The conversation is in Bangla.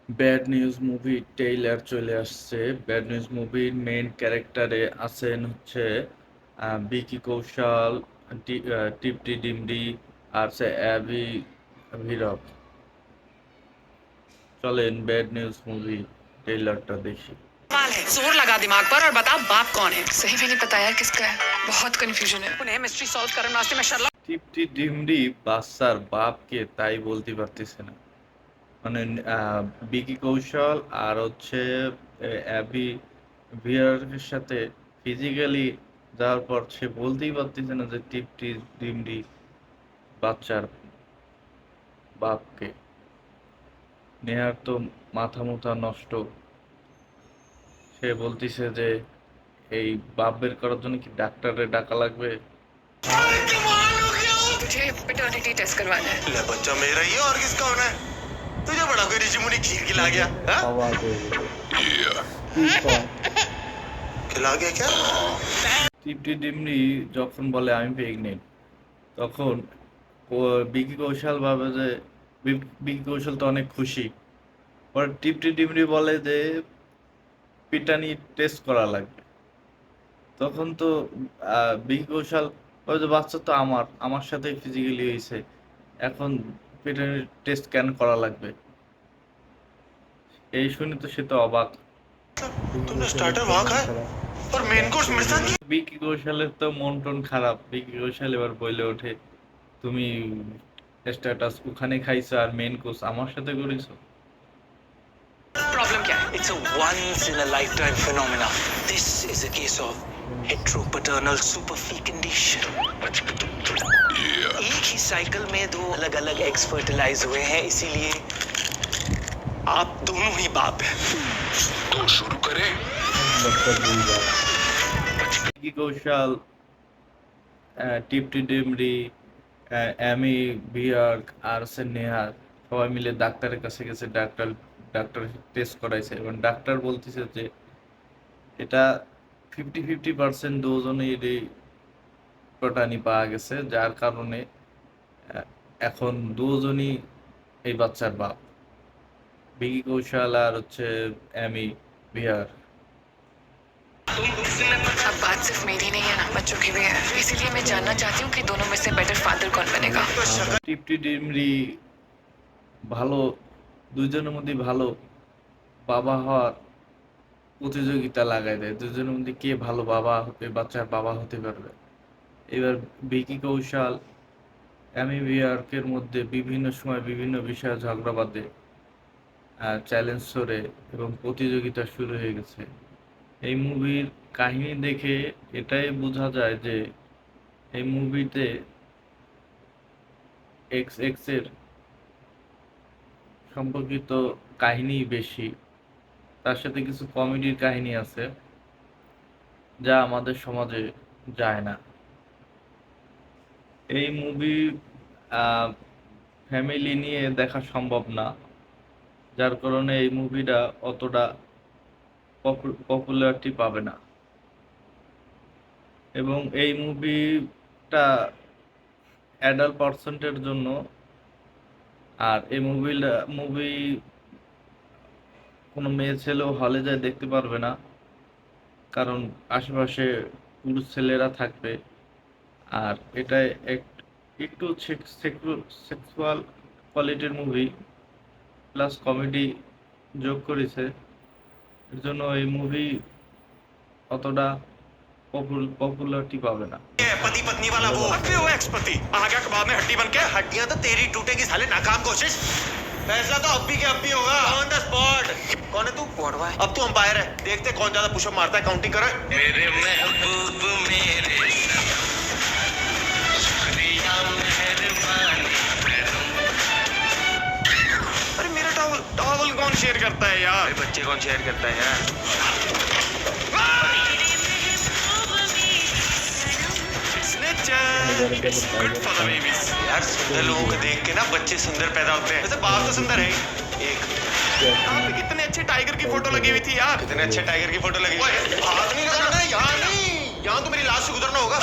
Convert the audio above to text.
ব্যাড নিউজ মুভি ট্রেইলার চলে আসছে। ব্যাড নিউজ মুভির মেইন ক্যারেক্টারে আছেন হচ্ছে বিকি কৌশল, টিপটি ডিমডি আর সে অ্যাবি ভিরক। চলেন ব্যাড নিউজ মুভি ট্রেইলারটা দেখি। सवाल है, जोर लगा दिमाग पर और बता बाप कौन है। सही भी नहीं पता यार किसका है, बहुत कंफ्यूजन है। उन्हें मिस्ट्री सॉल्व करने वास्ते मैं शर्ला টিপটি ডিমডি বাচ্চার বাপকে তাই বলতে পারতেছে না। মানে বিকি কৌশল আর হচ্ছে অ্যাবি ভিয়ারের সাথে ফিজিক্যালি যাওয়ার পর সে বলতেই পারতেছে না যে টিপটি ডিমডি বাচ্চার বাপকে। নেহার তো মাথা মুথা নষ্ট। সে বলতিছে যে এই বাপ বের করার জন্য কি ডাক্তারে ডাকা লাগবে। तुझे पैटर्निटी टेस्ट करवाना है। ले बच्चा मेरा ही है और किसका होना है? तुझे बड़ा कोई ऋषि मुनि खीर खिला गया? हाँ? खिला गया क्या? টিপটি ডিমডি যখন বলে আমি প্রেগনেন্ট, তখন বিকি কৌশল ভাবে যে বিকি কৌশল তো অনেক খুশি। পরে টিপটি ডিমডি বলে যে পিটানি টেস্ট করা লাগবে। তখন তো বিকি কৌশল ওই যে বাচ্চা তো আমার সাথে ফিজিক্যালি হয়েছে, এখন পিটানি টেস্ট কেন করা লাগবে। এই শুনে তো সে তো অবাক। तुमने स्टार्टर वहाँ खाया और मेन कोर्स मेरे साथ किया? বিকি कौशलेর তো মন টন খারাপ। বিকি কৌশল এবার বলে ওঠে, তুমি স্ট্যাটাস ওখানে খাইছো আর মেন কোর্স আমার সাথে করেছো। प्रॉब्लम क्या है? It's a once in a lifetime phenomena. This is a case of heteropaternal superfee condition. एक ही साइकिल में दो अलग अलग एग्स फर्टिलाइज हुए हैं, इसीलिए आप दोनों ही बाप हैं। तो शुरू करें। বিকি কৌশল, টিপটি ডিমরি, অ্যামি বিয়ার্ক আর হচ্ছে নেহার সবাই মিলে ডাক্তারের কাছে গেছে। ডাক্তার টেস্ট করাইছে এবং ডাক্তার বলতেছে যে এটা 50-50% দুজনেরই প্রোটানি পাওয়া গেছে, যার কারণে এখন দুজনই এই বাচ্চার বাপ, বিকি কৌশল আর হচ্ছে অ্যামি বিহার। अब बात सिर्फ मेरी नहीं है ना, बच्चों की भी है। इसीलिए मैं जानना चाहती हूँ कि दोनों में से बेटर फादर कौन बनेगा। টিপটি ডিমরি ভালো, দুইজনের মধ্যে ভালো বাবা হওয়ার প্রতিযোগিতা লাগাই দেয়, দুজনের মধ্যে কে ভালো বাবা হতে বাচ্চার বাবা হতে পারবে। এবার বিকি কৌশল অ্যামি বিয়ার্কের মধ্যে বিভিন্ন সময় বিভিন্ন বিষয়ে ঝগড়া বাঁধে, চ্যালেঞ্জ করে এবং প্রতিযোগিতা শুরু হয়ে গেছে। এই মুভির কাহিনী দেখে এটাই বোঝা যায় যে এই মুভিতে এক্স এক্স এর সম্পর্কিত কাহিনী বেশি, তার সাথে কিছু কমেডির কাহিনী আছে যা আমাদের সমাজে যায় না। এই মুভি ফ্যামিলি নিয়ে দেখা সম্ভব না, যার কারণে এই মুভিটা অতটা পপুলারিটি পাবে না। এবং এই মুভিটা অ্যাডাল্ট পার্সেন্টের জন্য, আর এই মুভি কোনো মেয়ে ছেলেও হলে যায় দেখতে পারবে না, কারণ আশেপাশে পুরুষ ছেলেরা থাকবে। আর এটা একটু সেক্সুয়াল কোয়ালিটির মুভি প্লাস কমেডি যোগ করেছে, এর জন্য এই মুভি অতটা পপুলারিটি পাবে না। पति पत्नी वाला वो फिर वो एक्स पति आ गया कबाब में हड्डी बन के। हड्डियां तो तेरी टूटेगी साले, नाकाम कोशिश। फैसला तो अब भी के अब भी होगा ऑन द स्पॉट। कौन है तू? अब तू अंपायर है, देखते कौन ज्यादा पुशअप मारता है, काउंटिंग करो। मेरे महबूब मेरे शुक्रिया मेहरबानी। अरे मेरा टॉवल टॉवल कौन शेयर करता है यार? बच्चे कौन शेयर करता है यार? It's good for the babies. यार सुंदर लोगों को देख के ना बच्चे सुंदर पैदा होते हैं। वैसे बाप तो सुंदर है ही। एक यहाँ पे कितने अच्छे टाइगर की फोटो लगी हुई थी यार। कितने अच्छे टाइगर की फोटो लगी। हाथ नहीं लगाना, यहाँ नहीं, यहाँ तो मेरी लाश से गुजरना होगा।